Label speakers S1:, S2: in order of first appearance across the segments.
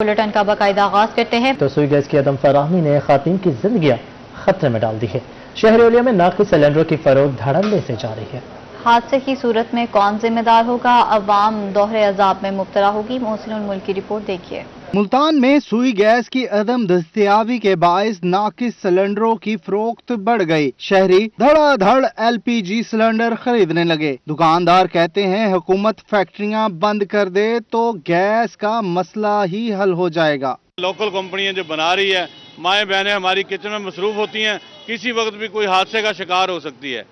S1: Bulletin का बाकायदा आगाज करते हैं
S2: तो सुई गैस की अदम फराहमी ने खातून की जिंदगियां खतरे में डाल दी है। शहरी ओलिया में नाक़िस सिलेंडरों की फरोख्त धड़ल्ले से जारी है।
S1: हादसे की सूरत में कौन जिम्मेदार होगा? अवाम दोहरे अजाब में मुब्तला होगी। मोहसिन मुल्क की रिपोर्ट देखिए।
S3: मुल्तान में सुई गैस की अदम दस्तयाबी के बायस नाकिस सिलेंडरों की फरोख्त बढ़ गई। शहरी धड़ाधड़ LPG सिलेंडर खरीदने लगे। दुकानदार कहते हैं हुकूमत फैक्ट्रियां बंद कर दे तो गैस का मसला ही हल हो जाएगा।
S4: लोकल कंपनियां जो बना रही है, माएँ बहनें हमारी किचन में मसरूफ होती हैं, किसी वक्त भी कोई हादसे का शिकार हो सकती है।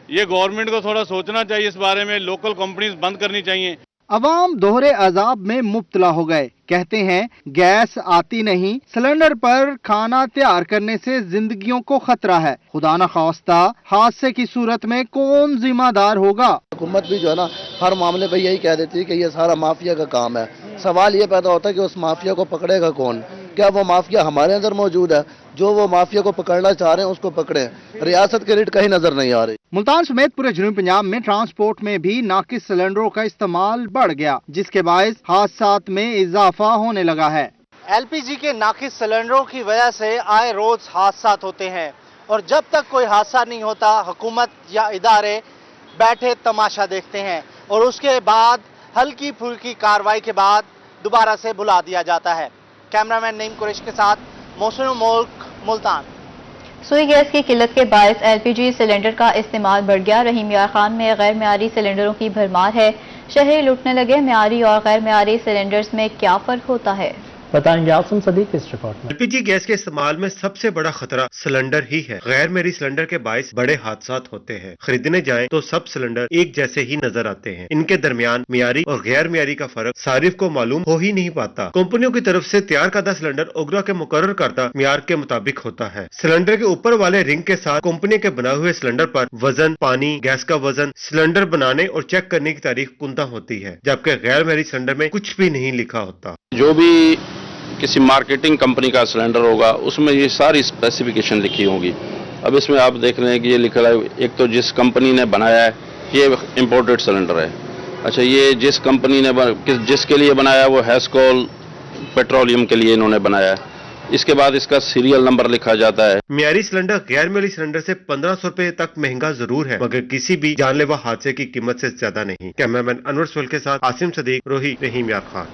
S4: ये गवर्नमेंट को थोड़ा सोचना चाहिए इस बारे में, लोकल कंपनीज बंद करनी चाहिए।
S3: अवाम दोहरे अजाब में मुब्तला हो गए। कहते हैं गैस आती नहीं, सिलेंडर पर खाना तैयार करने से जिंदगियों को खतरा है। खुदा न खास्ता हादसे की सूरत में कौन जिम्मेदार होगा?
S5: हुकूमत भी जो है ना हर मामले पे यही कह देती है कि ये सारा माफिया का काम है। सवाल ये पैदा होता है कि उस माफिया को पकड़ेगा कौन? क्या वो माफिया हमारे अंदर मौजूद है? जो वो माफिया को पकड़ना चाह रहे हैं उसको पकड़े। रियासत के रेट कहीं नजर नहीं आ रही।
S3: मुल्तान समेत पूरे जनूबी पंजाब में ट्रांसपोर्ट में भी नाकिस सिलेंडरों का इस्तेमाल बढ़ गया, जिसके बायस हादसात में इजाफा होने लगा है। LPG के नाकिस सिलेंडरों की वजह से आए रोज हादसात होते हैं और जब तक कोई हादसा नहीं होता हुकूमत या इदारे बैठे तमाशा देखते हैं और उसके बाद हल्की फुल्की कार्रवाई के बाद दोबारा से बुला दिया जाता है। कैमरामैन नईम कुरैश के साथ मोहसिन मुल्क, मुल्तान।
S1: सुई गैस की किल्लत के बायस LPG सिलेंडर का इस्तेमाल बढ़ गया। रहीम यार खान में गैर मेयारी सिलेंडरों की भरमार है। शहरी लूटने लगे। मेयारी और गैर मेयारी सिलेंडर्स में क्या फर्क होता है,
S2: बताएंगे आसिम सदीक इस रिपोर्ट में।
S6: LPG गैस के इस्तेमाल में सबसे बड़ा खतरा सिलेंडर ही है। गैर मेरी सिलेंडर के बायस बड़े हादसात होते हैं। खरीदने जाएं तो सब सिलेंडर एक जैसे ही नजर आते हैं। इनके दरमियान मियारी और गैर मियारी का फर्क सारिफ को मालूम हो ही नहीं पाता। कंपनियों की तरफ से तैयार करदा सिलेंडर ओगरा के मुकर्रर करदा मियार के मुताबिक होता है। सिलेंडर के ऊपर वाले रिंग के साथ कंपनी के बनाए हुए सिलेंडर पर वजन, पानी, गैस का वजन, सिलेंडर बनाने और चेक करने की तारीख कुंदा होती है, जबकि गैर मेरी सिलेंडर में कुछ भी नहीं लिखा होता।
S7: जो भी किसी मार्केटिंग कंपनी का सिलेंडर होगा उसमें ये सारी स्पेसिफिकेशन लिखी होगी। अब इसमें आप देख रहे हैं कि ये लिखा है, एक तो जिस कंपनी ने बनाया है ये इंपोर्टेड सिलेंडर है। अच्छा, ये जिस कंपनी ने जिसके लिए बनाया है वो हैस्कोल पेट्रोलियम के लिए इन्होंने बनाया है। इसके बाद इसका सीरियल नंबर लिखा जाता है।
S6: मियारी सिलेंडर गैर मियारी सिलेंडर से 1500 रुपए तक महंगा जरूर है, मगर किसी भी जानलेवा हादसे की कीमत से ज्यादा नहीं। कैमरामैन अनवर सोल के साथ आसिम सदीक, रोही, रहीम यार खान।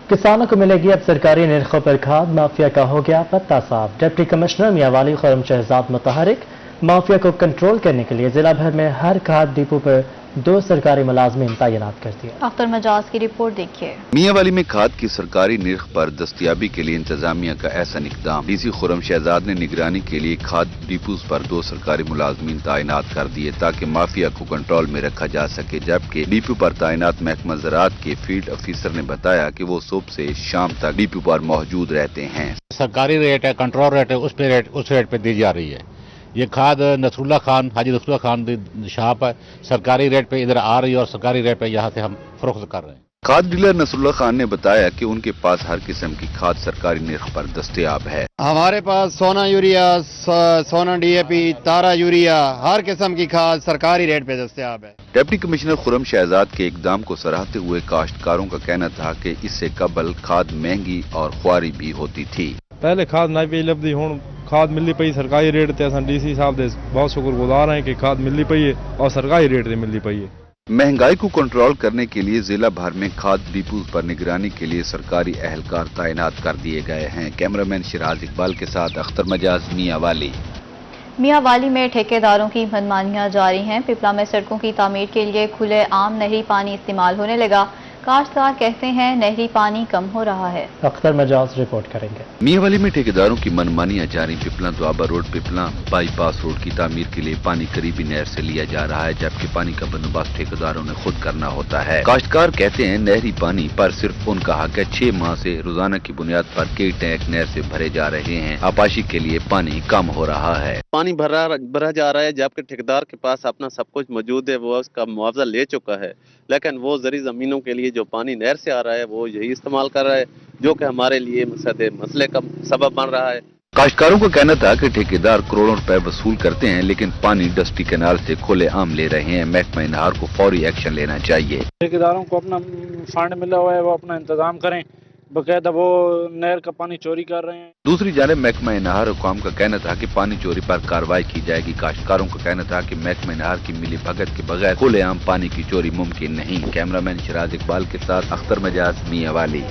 S2: किसानों को मिलेगी अब सरकारी निर्खों पर खाद। माफिया का हो गया पत्ता साफ। डिप्टी कमिश्नर मियांवाली खुर्रम शहजाद मुतहरिक। माफिया को कंट्रोल करने के लिए जिला भर में हर खाद डिपो पर 2 सरकारी मुलाजमीन तैनात कर दिए।
S1: अख्तर मजाज की रिपोर्ट देखिए।
S8: मियांवाली में खाद की सरकारी निर्ख पर दस्तयाबी के लिए इंतजामिया का एहसन इकदाम। DC खुर्रम शहजाद ने निगरानी के लिए खाद डिपोज पर 2 सरकारी मुलाजमीन तैनात कर दिए ताकि माफिया को कंट्रोल में रखा जा सके। जबकि डिपो पर तैनात महकमा ज़राअत के फील्ड ऑफिसर ने बताया कि वो सुबह से शाम तक डिपो पर मौजूद रहते हैं।
S9: सरकारी रेट है, कंट्रोल रेट है, उस रेट पे दी जा रही है। ये खाद नसरुल्लाह खान, हाजी नसरुल्लाह खान शॉप है, सरकारी रेट पे इधर आ रही है और सरकारी रेट पे यहाँ से हम फरोख्त कर रहे हैं।
S8: खाद डीलर नसरुल्लाह खान ने बताया कि उनके पास हर किस्म की खाद सरकारी निर्ख पर दस्तयाब है।
S10: हमारे पास सोना यूरिया, सोना DAP, तारा यूरिया, हर किस्म की खाद सरकारी रेट पे दस्तयाब है।
S8: डिप्टी कमिश्नर खुर्रम शहजाद के इकदाम को सराहते हुए काश्तकारों का कहना था कि इससे कबल खाद महंगी और ख्वारी भी होती थी।
S11: पहले खाद नहीं पी लभदी, हुण खाद मिलनी पई सरकारी रेट ते। असां DC साहब दे बहुत शुक्रगुजार हैं कि खाद मिलनी पई है और सरकारी रेट ते मिलनी पई है।
S8: महंगाई को कंट्रोल करने के लिए जिला भर में खाद डिपोज पर निगरानी के लिए सरकारी अहलकार तैनात कर दिए गए हैं। कैमरामैन शिराज इकबाल के साथ अख्तर मजाज, मियांवाली।
S1: मियांवाली में ठेकेदारों की मनमानियां जारी हैं। पिपला में सड़कों की तामीर के लिए खुले आम नहरी पानी इस्तेमाल होने लगा। काश्तकार कहते हैं नहरी पानी कम हो रहा है।
S2: अख्तर मजाज रिपोर्ट करेंगे।
S8: मियांवाली में ठेकेदारों की मनमानियां जारी। Pipla Doaba road, Pipla bypass road की तामीर के लिए पानी करीबी नहर से लिया जा रहा है, जबकि पानी का बंदोबस्त ठेकेदारों ने खुद करना होता है। काश्तकार कहते हैं नहरी पानी पर सिर्फ उनका हक है। 6 माह से रोजाना की बुनियाद पर कई टैंक नहर से भरे जा रहे हैं। आपाशी के लिए पानी कम हो रहा है।
S7: पानी भरा जा रहा है, जबकि ठेकेदार के पास अपना सब कुछ मौजूद है, वो उसका मुआवजा ले चुका है, लेकिन वो जरी जमीनों के लिए जो पानी नहर से आ रहा है वो यही इस्तेमाल कर रहा है, जो कि हमारे लिए मसले का सबब बन रहा है।
S8: काश्तकारों का कहना था कि ठेकेदार करोड़ों रुपए वसूल करते हैं, लेकिन पानी डस्टी कैनाल से खुले आम ले रहे हैं। महकमा नहर को फौरी एक्शन लेना चाहिए।
S11: ठेकेदारों को अपना फंड मिला हुआ है, वो अपना इंतजाम करें। बाकायदा वो नहर का पानी चोरी कर रहे हैं।
S8: दूसरी जानिब महकमा नहर हुकाम का कहना था कि पानी चोरी पर कार्रवाई की जाएगी। काश्तकारों का कहना था कि महकमा नहर की मिली भगत के बगैर खुलेआम पानी की चोरी मुमकिन नहीं। कैमरामैन शिराज इकबाल के साथ अख्तर मजाज मियां वाली।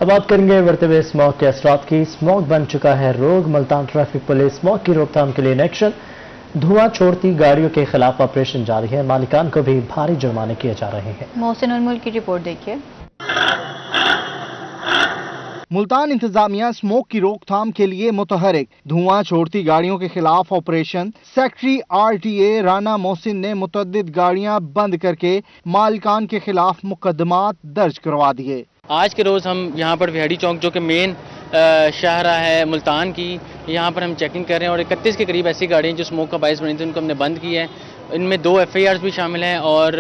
S2: अब बात करेंगे बढ़ते हुए स्मॉग के असरात की। स्मॉग बन चुका है रोग। मुल्तान ट्रैफिक पुलिस स्मॉग की रोकथाम के लिए इन एक्शन। धुआं छोड़ती गाड़ियों के खिलाफ ऑपरेशन जारी है। मालिकान को भी भारी जुर्माने किए जा रहे हैं।
S1: मोहसिन उल-मुल्क की रिपोर्ट देखिए।
S3: मुल्तान इंतजामिया स्मोक की रोकथाम के लिए मुतहरिक। धुआं छोड़ती गाड़ियों के खिलाफ operation. Secretary RTA Rana Mohsin ने मुतअद्दिद गाड़ियां बंद करके मालिकान के खिलाफ मुकदमात दर्ज करवा दिए।
S12: आज के रोज़ हम यहाँ पर विहाड़ी चौक जो कि मेन शाहरा है मुल्तान की, यहाँ पर हम चेकिंग कर रहे हैं और 31 के करीब ऐसी गाड़ियाँ जो स्मोक का बायस बनी थी उनको हमने बंद किया है। इनमें 2 FIRs भी शामिल हैं और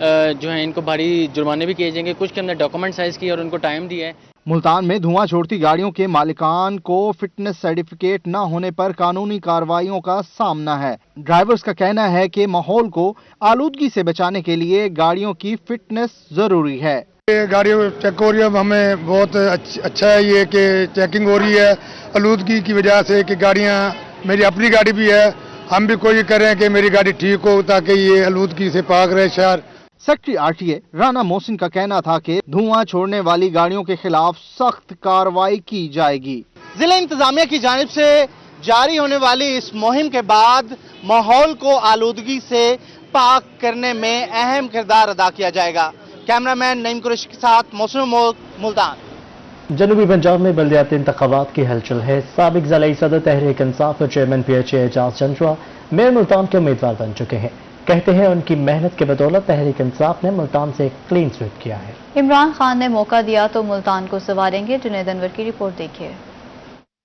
S12: जो है इनको भारी जुर्माने भी किए जाएंगे। कुछ के हमने डॉक्यूमेंट साइज किए और उनको टाइम दिया है।
S3: मुल्तान में धुआं छोड़ती गाड़ियों के मालिकान को फिटनेस सर्टिफिकेट न होने पर कानूनी कार्रवाइयों का सामना है। ड्राइवर्स का कहना है कि माहौल को आलूदगी से बचाने के लिए गाड़ियों की फिटनेस जरूरी है।
S10: गाड़ियों चेक हो रही है, हमें बहुत अच्छा है ये कि चेकिंग हो रही है आलूदगी की वजह से कि गाड़ियाँ, मेरी अपनी गाड़ी भी है, हम भी कोशिश कर रहे हैं कि मेरी गाड़ी ठीक हो ताकि ये आलूदगी से पाक रहे शहर।
S3: सेक्रेटरी RTA राना मोहसिन का कहना था कि धुआं छोड़ने वाली गाड़ियों के खिलाफ सख्त कार्रवाई की जाएगी। जिला इंतजामिया की जानिब से जारी होने वाली इस मुहिम के बाद माहौल को आलूदगी से पाक करने में अहम किरदार अदा किया जाएगा। कैमरामैन नईम कुरैशी के साथ मौसम मुल्तान।
S2: जनूबी पंजाब में बल्दियाती इंतखाबात की हलचल है। साबिक ज़िला सदर तहरीक इंसाफ और chairman PHA Ejaz Janjua mayor Multan के उम्मीदवार बन चुके हैं। कहते हैं उनकी मेहनत के बदौलत तहरीक इंसाफ ने मुल्तान से क्लीन स्वीप किया है।
S1: इमरान खान ने मौका दिया तो मुल्तान को संवारेंगे। जुनैद अनवर की रिपोर्ट देखिए।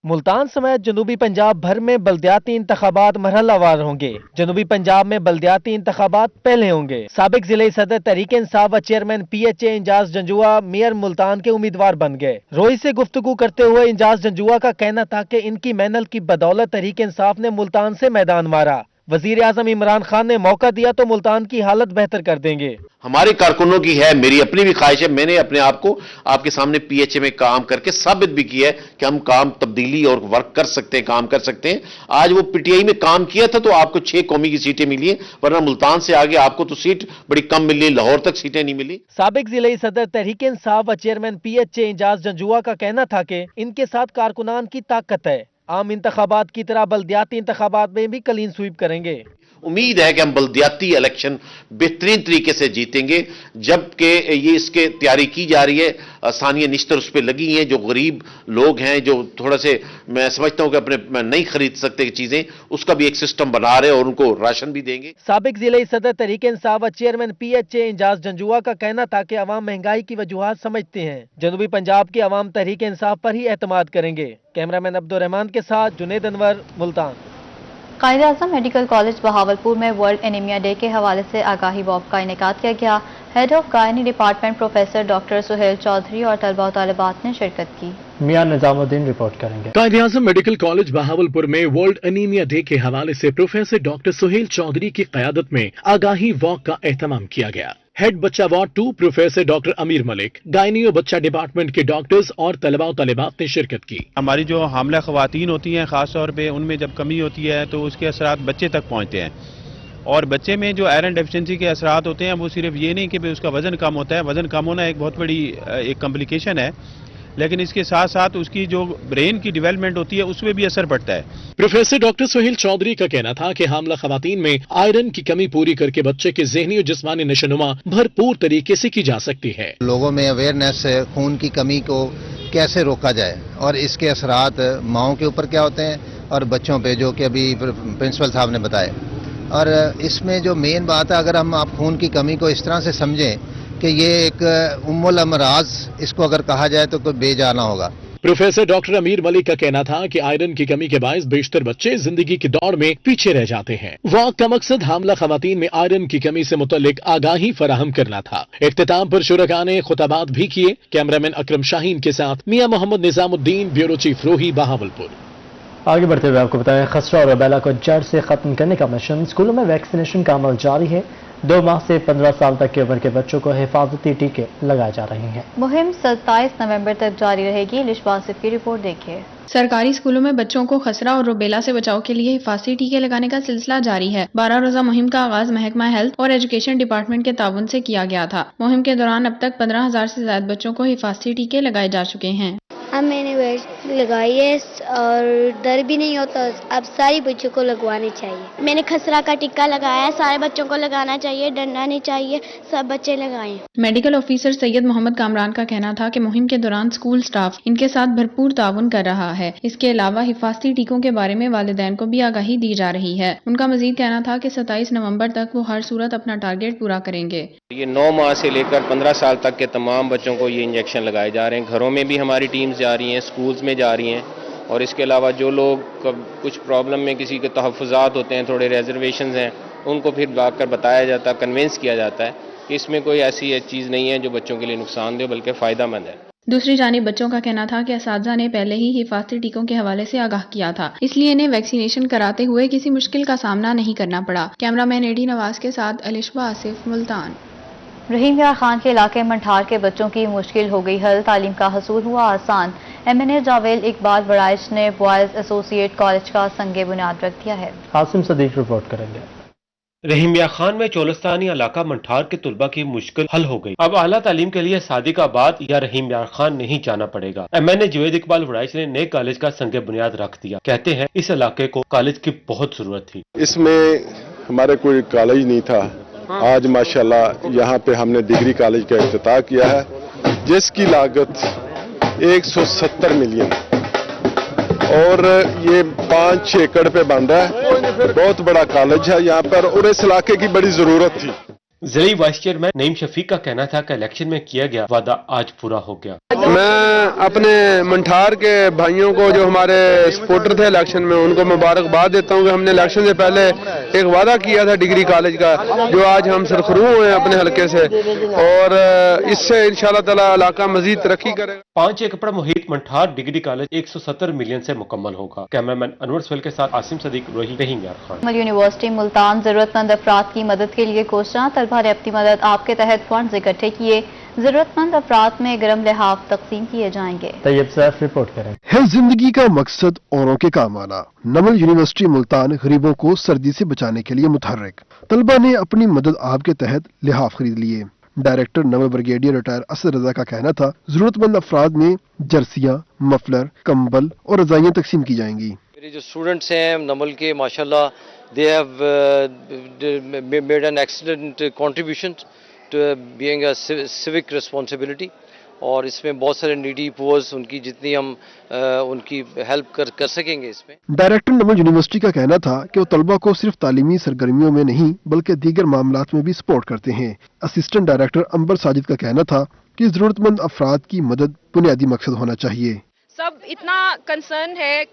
S13: मुल्तान समेत जनूबी पंजाब भर में बल्दियाती इंतखाबात मरहलावार होंगे। जनूबी पंजाब में बल्दियाती इंतखाबात पहले होंगे। साबिक जिले सदर तहरीक इंसाफ व chairman PHA Ijaz Janjua mayor Multan के उम्मीदवार बन गए। रोई से गुफ्तगू करते हुए इंजाज जंजुआ का कहना था कि इनकी मेहनत की बदौलत तहरीक इंसाफ ने मुल्तान से मैदान मारा। वजीर आजम इमरान खान ने मौका दिया तो मुल्तान की हालत बेहतर कर देंगे।
S14: हमारे कारकुनों की है, मेरी अपनी भी ख्वाहिश है। मैंने अपने आप को आपके सामने PHA में काम करके साबित भी किया है कि हम काम तब्दीली और वर्क कर सकते हैं, काम कर सकते हैं। आज वो PTI में काम किया था तो आपको 6 कौमी की सीटें मिली हैं, वरना मुल्तान से आगे आपको तो सीट बड़ी कम मिली, लाहौर तक सीटें नहीं मिली।
S13: साबिक जिले सदर तहरीक इंसाफ व चेयरमैन PHA इंजाज जंजुआ का कहना था कि इनके साथ कारकुनान की ताकत है। आम इंतखाबात की तरह बल्दियाती इंतखाबात में भी क्लीन स्वीप करेंगे।
S14: उम्मीद है कि हम बल्दियाती इलेक्शन बेहतरीन तरीके से जीतेंगे, जबकि ये इसके तैयारी की जा रही है। सानिया निश्तर उस पर लगी हैं। जो गरीब लोग हैं, जो थोड़ा से मैं समझता हूं कि अपने नहीं खरीद सकते चीजें, उसका भी एक सिस्टम बना रहे और उनको राशन भी देंगे।
S13: साबिक जिले सदर तहरीक इंसाफ व चेयरमैन PHA इंजाज जंजुआ का कहना था कि अवाम महंगाई की वजूहात समझते हैं। जनूबी पंजाब की अवाम तहरीक इंसाफ पर ही एतमाद करेंगे। कैमरामैन अब्दुर्रहमान के साथ जुनैद अनवर, मुल्तान।
S1: कायद-ए-आज़म मेडिकल कॉलेज बहावलपुर में वर्ल्ड एनीमिया डे के हवाले से आगाही वॉक का इनेकाद किया गया। Head of gynae department professor doctor Suhail Chaudhry और तलबा और तालिबात ने शिरकत की।
S2: मियां निजामुद्दीन रिपोर्ट करेंगे।
S15: कायद-ए-आज़म मेडिकल कॉलेज बहावलपुर में वर्ल्ड एनीमिया डे के हवाले से प्रोफेसर डॉक्टर सुहेल चौधरी की क़यादत में आगाही वॉक का एहतमाम किया गया। हेड बच्चा वार्ड 2 प्रोफेसर डॉक्टर अमीर मलिक, गायनी और बच्चा डिपार्टमेंट के डॉक्टर्स और तलबा और तालिबात ने शिरकत की।
S16: हमारी जो हामला ख़वातीन होती हैं, ख़ास तौर पे उनमें जब कमी होती है तो उसके असरात बच्चे तक पहुँचते हैं। और बच्चे में जो आयरन डेफिशिएंसी के असरात होते हैं वो सिर्फ ये नहीं कि उसका वज़न कम होता है। वज़न कम होना एक बहुत बड़ी एक कॉम्प्लिकेशन है, लेकिन इसके साथ साथ उसकी जो ब्रेन की डेवलपमेंट होती है उसमें भी असर पड़ता है।
S15: प्रोफेसर डॉक्टर सुहेल चौधरी का कहना था कि हामला खवातीन में आयरन की कमी पूरी करके बच्चे के ज़हनी और जिस्मानी नशोनुमा भरपूर तरीके से की जा सकती है।
S17: लोगों में अवेयरनेस है खून की कमी को कैसे रोका जाए और इसके असरात माओं के ऊपर क्या होते हैं और बच्चों पे, जो कि अभी प्रिंसिपल साहब ने बताए। और इसमें जो मेन बात है, अगर हम आप खून की कमी को इस तरह से समझें कि ये एक उम्मुल अमराज, इसको अगर कहा जाए तो कोई बेजाना होगा।
S15: प्रोफेसर डॉक्टर अमीर मलिक का कहना था कि आयरन की कमी के बायस बेशतर बच्चे जिंदगी की दौड़ में पीछे रह जाते हैं। वॉक का मकसद हामला खवातीन में आयरन की कमी से मुतल्लिक आगाही फराहम करना था। इख्तिताम पर शुरका ने खुताबात भी किए। कैमरामैन अकरम शाहीन के साथ मियां मोहम्मद निजामुद्दीन, ब्यूरो चीफ रोही, बहावलपुर।
S2: आगे बढ़ते हुए आपको बताएं, खसरा और रूबेला को जड़ से खत्म करने का मिशन। स्कूलों में वैक्सीनेशन का अमल जारी है। 2 माह से 15 साल तक की उम्र के बच्चों को हिफाजती टीके लगाए जा रहे हैं।
S1: मुहिम 27 नवंबर तक जारी रहेगी। लिशा आसिफ की रिपोर्ट देखिए।
S18: सरकारी स्कूलों में बच्चों को खसरा और रूबेला से बचाव के लिए हिफाजती टीके लगाने का सिलसिला जारी है। 12 रोजा मुहिम का आगाज महकमा हेल्थ और एजुकेशन डिपार्टमेंट के ताउन से किया गया था। मुहिम के दौरान अब तक 15,000 से ज्यादा बच्चों को हिफाजती टीके लगाए जा चुके हैं।
S19: अब मैंने वैक्सीन लगाई है और डर भी नहीं होता। अब सारे बच्चों को लगवानी चाहिए। मैंने खसरा का टीका लगाया है। सारे बच्चों को लगाना चाहिए, डरना नहीं चाहिए, सब बच्चे लगाएं।
S18: मेडिकल ऑफिसर सैयद मोहम्मद कामरान का कहना था कि मुहिम के दौरान स्कूल स्टाफ इनके साथ भरपूर ताउन कर रहा है। इसके अलावा हिफाजती टीकों के बारे में वालिदैन को भी आगाही दी जा रही है। उनका मजीद कहना था कि 27 नवंबर तक वो हर सूरत अपना टारगेट पूरा करेंगे।
S20: ये 9 माह से लेकर 15 साल तक के तमाम बच्चों को ये इंजेक्शन लगाए जा रहे हैं। घरों में भी हमारी टीम्स जा रही हैं, स्कूल्स में जा रही हैं, और इसके अलावा जो लोग कुछ प्रॉब्लम में किसी के तहफ़्फ़ुज़ात होते हैं, थोड़े रिजर्वेशंस हैं, उनको फिर आकर बताया जाता है, कन्विंस किया जाता है कि इसमें कोई ऐसी चीज़ नहीं है जो बच्चों के लिए नुकसानदेह बल्कि फ़ायदेमंद है।
S18: दूसरी जानिब बच्चों का कहना था कि असातिज़ा ने पहले ही हिफाजती टीकों के हवाले से आगाह किया था, इसलिए इन्हें वैक्सीनेशन कराते हुए किसी मुश्किल का सामना नहीं करना पड़ा। कैमरामैन एडी नवाज के साथ लिशा आसिफ, मुल्तान।
S1: रहीम यार खान के इलाके मंठार के बच्चों की मुश्किल हो गई हल, तालीम का हसूल हुआ आसान। MNA जावेल इकबाल वड़ाइश ने बॉयज एसोसिएट कॉलेज का संगे बुनियाद रख दिया है।
S2: हासिम सदीक रिपोर्ट करेंगे।
S6: रहीम यार खान में चोलस्तानी इलाका मंठार के तुलबा की मुश्किल हल हो गई। अब आला तालीम के लिए सादिकाबाद या रहीम यार खान नहीं जाना पड़ेगा। MNA जावेल इकबाल वड़ाइश ने नए कॉलेज का संगे बुनियाद रख दिया। कहते हैं इस इलाके को कॉलेज की बहुत जरूरत थी।
S21: इसमें हमारे कोई कॉलेज नहीं था। आज माशाल्लाह यहाँ पे हमने डिग्री कॉलेज का इफ्तिताह किया है, जिसकी लागत 170 मिलियन और ये 5-6 एकड़ पे बन रहा है। बहुत बड़ा कॉलेज है यहाँ पर और इस इलाके की बड़ी जरूरत थी।
S6: जिले वाइस चेयरमैन नईम शफीक का कहना था कि इलेक्शन में किया गया वादा आज पूरा हो गया।
S22: मैं अपने मंठार के भाइयों को जो हमारे सपोर्टर थे इलेक्शन में, उनको मुबारकबाद देता हूँ कि हमने इलेक्शन से पहले एक वादा किया था डिग्री कॉलेज का, जो आज हम सरखरू हुए हैं अपने हलके से, और इससे इंशाल्लाह ताला इलाका मजीद तरक्की करेगा।
S6: 5 एकड़ मुहित मंठार डिग्री कॉलेज 170 मिलियन से मुकम्मल होगा। कैमरामैन अनवर सवेल के साथ आसिम सदीक, रहीम यार खान।
S1: यूनिवर्सिटी मुल्तान जरूरतमंद अफराद की मदद के लिए कोशिशां। तलबा ने अपनी मदद आपके तहत फंड इकट्ठे किए। जरूरतमंद अफराद में गरम लिहाफ तकसीम किए जाएंगे।
S2: तैयब सैफ रिपोर्ट करें।
S23: है जिंदगी का मकसद औरों के काम आना। नमल यूनिवर्सिटी मुल्तान गरीबों को सर्दी से बचाने के लिए मुतहर्रिक। तलबा ने अपनी मदद आपके तहत लिहाफ खरीद लिए। डायरेक्टर नमल ब्रिगेडियर रिटायर असद रजा का कहना था, जरूरतमंद अफराद में जर्सियां, मफलर, कंबल और रजाइयां तकसीम की जाएंगी।
S24: मेरे जो स्टूडेंट्स हैं नमल के, माशाल्लाह they have made an excellent contribution to being a civic responsibility, और इसमें बहुत सारे नीडी पुअर्स, उनकी जितनी हम उनकी हेल्प कर सकेंगे इसमें।
S23: डायरेक्टर नमल यूनिवर्सिटी का कहना था कि वो तलबा को सिर्फ तालीमी सरगर्मियों में नहीं बल्कि दीगर मामलात में भी सपोर्ट करते हैं। असिस्टेंट डायरेक्टर अंबर साजिद का कहना था कि जरूरतमंद अफराद की मदद बुनियादी मकसद होना चाहिए।
S25: सब इतना कंसर्न है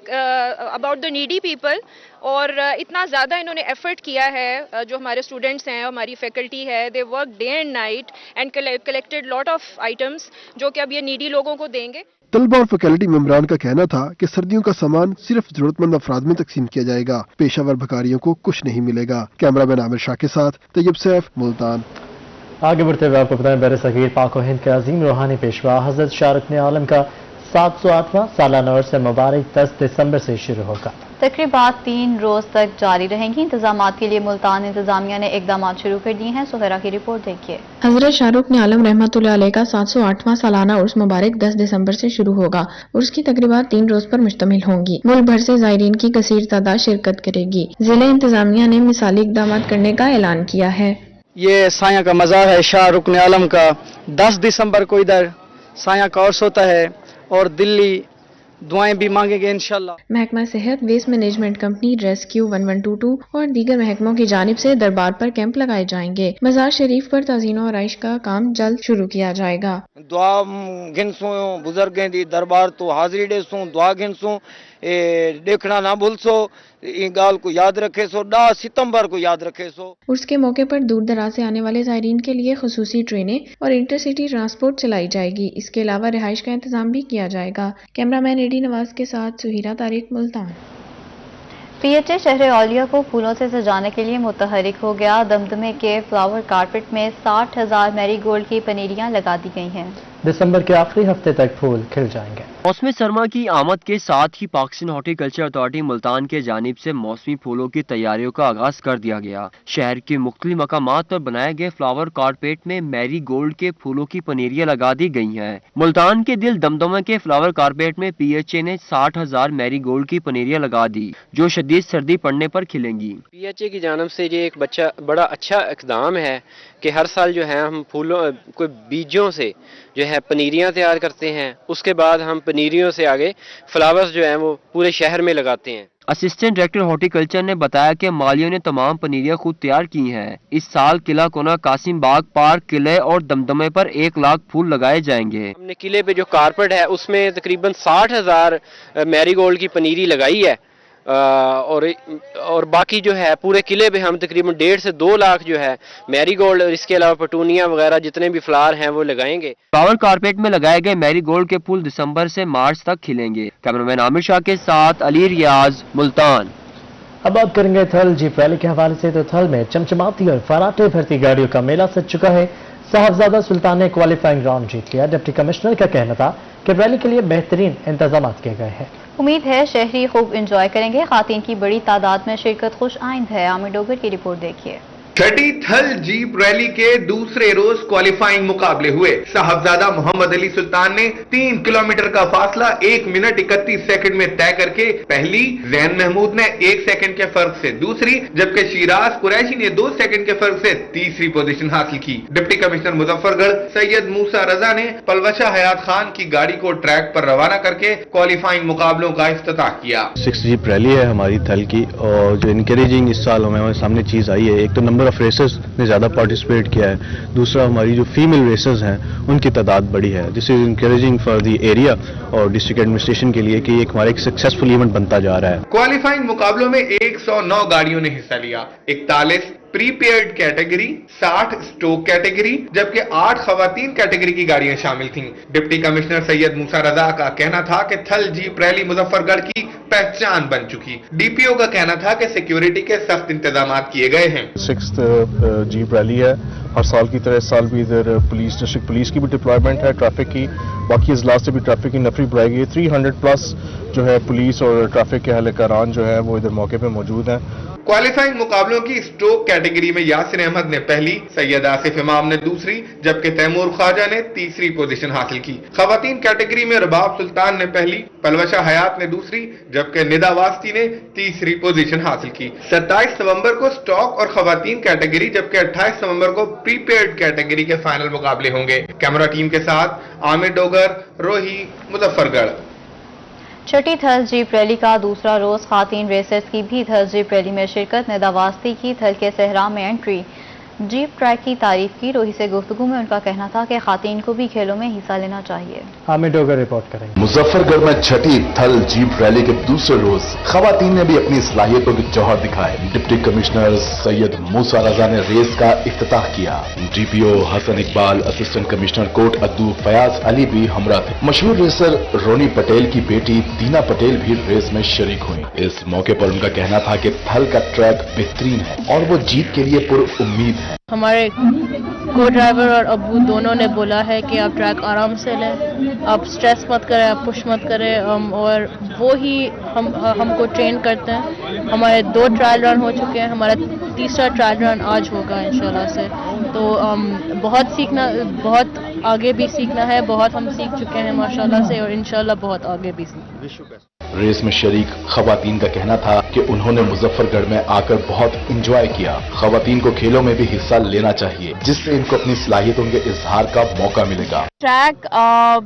S25: अबाउट द नीडी पीपल, और इतना ज़्यादा इन्होंने एफर्ट किया है। जो हमारे स्टूडेंट्स हैं, हमारी फैकल्टी है, they work day and night and collected lot of items जो कि अब ये नीडी लोगों को देंगे।
S23: तलबा और फैकल्टी मेंबरान का कहना था कि सर्दियों का सामान सिर्फ जरूरतमंद अफराद में तकसीम किया जाएगा, पेशावर भकारियों को कुछ नहीं मिलेगा। कैमरामैन आमिर शाह के साथ तैयब सैफ, मुल्तान।
S2: आगे बढ़ते हुए आपको बताएं, बर सगीर पाक व हिंद के अजीम रूहानी पेशवा हजरत शाह रुकन आलम का 708वां सालाना उर्स मुबारक 10 दिसंबर से शुरू होगा।
S1: तकरीबात 3 रोज तक जारी रहेंगी। इंतजामात के लिए मुल्तान इंतजामिया ने इकदाम शुरू कर दिए हैं। सुहरा की रिपोर्ट देखिए।
S18: हजरत शाहरुख ने आलम रहमतुल्लाह अलैह का 708वां सालाना उर्स मुबारक 10 दिसंबर से शुरू होगा। उर्स की तकरीबात 3 रोज पर मुश्तमिल होंगी। मुल्क भर से ज़ायरीन की कसीर तादाद शिरकत करेगी। जिला इंतजामिया ने मिसाली इकदाम करने का ऐलान किया है।
S26: ये साया का मज़ार है शाह रुकन आलम का। 10 दिसंबर को इधर साया का उर्स होता है और दिल्ली दुआएं भी मांगेंगे इंशाल्लाह।
S18: महकमा सेहत, वेस्ट मैनेजमेंट कंपनी, रेस्क्यू 1122 और दीगर महकमों की जानिब से दरबार पर कैंप लगाए जाएंगे। मजार शरीफ पर ताज़ीनो और आइश का काम जल्द शुरू किया जाएगा।
S26: दुआ घिनसो बुजुर्गें दी दरबार तो हाजिरी डेसो, दुआ घिनसो, देखना ना भूलसो, इन गाल को याद रखे सो, 10 सितंबर को याद रखे सो।
S18: उर्स के मौके पर दूर दराज से आने वाले ज़ायरीन के लिए खुसूसी ट्रेनें और इंटरसिटी ट्रांसपोर्ट चलाई जाएगी। इसके अलावा रिहाइश का इंतजाम भी किया जाएगा। कैमरामैन एडी नवाज के साथ सुहीरा तारिक, मुल्तान।
S1: PHA शहर औलिया को फूलों से सजाने के लिए मुतहरिक हो गया। दमदमे के फ्लावर कारपेट में 60,000 मैरीगोल्ड की पनीरियां लगा दी गई हैं।
S2: दिसंबर के आखिरी हफ्ते तक फूल खिल जाएंगे।
S4: मौसमी सरमा की आमद के साथ ही पाकिस्तान हॉर्टिकल्चर अथॉरिटी मुल्तान के जानिब से मौसमी फूलों की तैयारियों का आगाज कर दिया गया। शहर के मुख्तलिफ मकामात पर बनाए गए फ्लावर कारपेट में मैरी गोल्ड के फूलों की पनीरियां लगा दी गई हैं। मुल्तान के दिल दमदमा के फ्लावर कारपेट में PHA ने 60,000 मैरी गोल्ड की पनीरियां लगा दी, जो शदीद सर्दी पड़ने पर खिलेंगी।
S5: PHA की जानब से ये एक बड़ा अच्छा इक़दाम है कि हर साल जो है हम फूलों कोई बीजों से जो है पनीरियां तैयार करते हैं, उसके बाद हम पनीरियों से आगे फ्लावर्स जो हैं वो पूरे शहर में लगाते हैं।
S4: असिस्टेंट डायरेक्टर हॉर्टिकल्चर ने बताया कि मालियों ने तमाम पनीरियां खुद तैयार की हैं। इस साल किला कोना, कासिम बाग, पार्क, किले और दमदमे पर 1 लाख फूल लगाए जाएंगे।
S5: हमने किले पे जो कारपेट है उसमें तकरीबन 60,000 मैरीगोल्ड की पनीरी लगाई है और बाकी जो है पूरे किले पे हम तकरीबन 1.5 से 2 लाख जो है मैरीगोल्ड और इसके अलावा पटूनिया वगैरह जितने भी फ्लावर हैं वो लगाएंगे।
S4: फ्लावर कारपेट में लगाए गए मैरीगोल्ड के फूल दिसंबर से मार्च तक खिलेंगे। कैमरामैन आमिर शाह के साथ अली रियाज, मुल्तान।
S2: अब बात करेंगे थल जीप रैली के हवाले से। तो थल में चमचमाती और फराटे भरती गाड़ियों का मेला सज चुका है। साहबजादा सुल्तान ने क्वालिफाइंग राउंड जीत लिया। डिप्टी कमिश्नर का कहना था कि रैली के लिए बेहतरीन इंतजाम किए गए हैं।
S1: उम्मीद है शहरी खूब एंजॉय करेंगे। खातीन की बड़ी तादाद में शिरकत खुश आइंद है। आमिर डोगर की रिपोर्ट देखिए।
S7: छठी थल जीप रैली के दूसरे रोज क्वालिफाइंग मुकाबले हुए। साहबजादा मोहम्मद अली सुल्तान ने 3 किलोमीटर का फासला 1 मिनट 31 सेकंड में तय करके पहली, जैन महमूद ने 1 सेकंड के फर्क से दूसरी, जबकि शिराज कुरैशी ने 2 सेकंड के फर्क से तीसरी पोजीशन हासिल की। डिप्टी कमिश्नर मुजफ्फरगढ़ सैयद मूसा रजा ने पलवशा हयात खान की गाड़ी को ट्रैक पर रवाना करके क्वालिफाइंग मुकाबलों का इफ्तिताह किया।
S8: 6 जीप रैली है हमारी थल की, और जो इनकरेजिंग इस साल हमारे सामने चीज आई है, एक तो नंबर ऑफ रेसर्स ने ज्यादा पार्टिसिपेट किया है, दूसरा हमारी जो फीमेल रेसर्स हैं उनकी तादाद बड़ी है। This is encouraging for the area और डिस्ट्रिक्ट एडमिनिस्ट्रेशन के लिए कि एक हमारा एक सक्सेसफुल इवेंट बनता जा रहा है।
S7: क्वालिफाइंग मुकाबलों में 109 गाड़ियों ने हिस्सा लिया। 41 प्रीपेयर्ड कैटेगरी, 60 स्टोक कैटेगरी, जबकि 8 खवातीन कैटेगरी की गाड़ियां शामिल थीं। डिप्टी कमिश्नर सैयद मूसा रजा का कहना था कि थल जीप रैली मुजफ्फरगढ़ की पहचान बन चुकी। DPO का कहना था कि सिक्योरिटी के सख्त इंतजाम किए गए हैं।
S8: 6th जीप रैली है। हर साल की तरह इस साल भी इधर पुलिस, डिस्ट्रिक्ट पुलिस की भी डिप्लॉयमेंट है, ट्रैफिक की, बाकी इजलास से भी ट्रैफिक की नफरी बढ़ाई गई है। 300 प्लस जो है पुलिस और ट्रैफिक के अहलकारान जो है वो इधर मौके पे मौजूद हैं।
S7: क्वालिफाइंग मुकाबलों की स्ट्रोक कैटेगरी में यासिर अहमद ने पहली, सैयद आसिफ इमाम ने दूसरी, जबकि तैमूर ख्वाजा ने तीसरी पोजीशन हासिल की। खवातीन कैटेगरी में रबाब सुल्तान ने पहली, पलवशा हयात ने दूसरी, जबकि निदा वास्ती ने तीसरी पोजीशन हासिल की। 27 नवंबर को स्टॉक और खवातीन कैटेगरी, जबकि 28 नवंबर को प्रीपेयर्ड कैटेगरी के फाइनल मुकाबले होंगे। कैमरा टीम के साथ आमिर डोगर, रोही, मुजफ्फरगढ़।
S1: छठी थल जीप रैली का दूसरा रोज खातीन रेसर्स की भी थल जीप रैली में शिरकत। निदावास्ती की थल के सहरा में एंट्री, जीप ट्रैक की तारीफ की। रोही से गुफ्तगू में उनका कहना था कि खातीन को भी खेलों में हिस्सा लेना चाहिए।
S2: आमिर डोगर रिपोर्ट करेंगे।
S9: मुजफ्फरगढ़ में छठी थल जीप रैली के दूसरे रोज खवातीन ने भी अपनी सलाहियतों के जौहर दिखाए। डिप्टी कमिश्नर सैयद मूसा रजा ने रेस का इफ्तिताह किया। DPO Hassan Iqbal, assistant commissioner Kot Addu Fayyaz Ali भी हमरा थे। मशहूर रेसर रोनी पटेल की बेटी दीना पटेल भी रेस में शरीक हुई। इस मौके पर उनका कहना था कि थल का ट्रैक बेहतरीन है और वो जीत के लिए पुरुम्मीद है।
S11: हमारे को ड्राइवर और अब्बू दोनों ने बोला है कि आप ट्रैक आराम से लें, आप स्ट्रेस मत करें, आप पुश मत करें, और वो ही हमको ट्रेन करते हैं। हमारे 2 ट्रायल रन हो चुके हैं, हमारा तीसरा ट्रायल रन आज होगा इंशाल्लाह से। तो बहुत आगे भी सीखना है, बहुत हम सीख चुके हैं माशाल्लाह से, और इंशाल्लाह बहुत आगे भी सीखेंगे।
S9: रेस में शरीक खवातीन का कहना था कि उन्होंने मुजफ्फरगढ़ में आकर बहुत एंजॉय किया। खवातीन को खेलों में भी हिस्सा लेना चाहिए, जिससे इनको अपनी सलाहियतों के इजहार का मौका मिलेगा।
S11: ट्रैक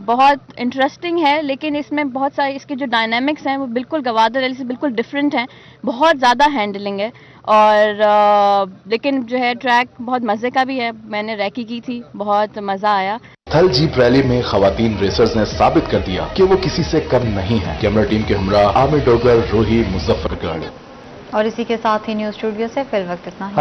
S11: बहुत इंटरेस्टिंग है, लेकिन इसमें बहुत सारे इसके जो डायनामिक्स हैं वो बिल्कुल गवादर रैली से बिल्कुल डिफरेंट हैं। बहुत ज़्यादा हैंडलिंग है, और लेकिन जो है ट्रैक बहुत मज़े का भी है। मैंने रैकी की थी, बहुत मज़ा आया।
S9: थल जीप रैली में खवातीन रेसर्स ने साबित कर दिया कि वो किसी से कम नहीं है। कैमरा टीम के हमरा आमिर डोगर, रोही, मुजफ्फरगढ़।
S1: और इसी के साथ ही न्यूज स्टूडियो से फिल वक्त इतना ही।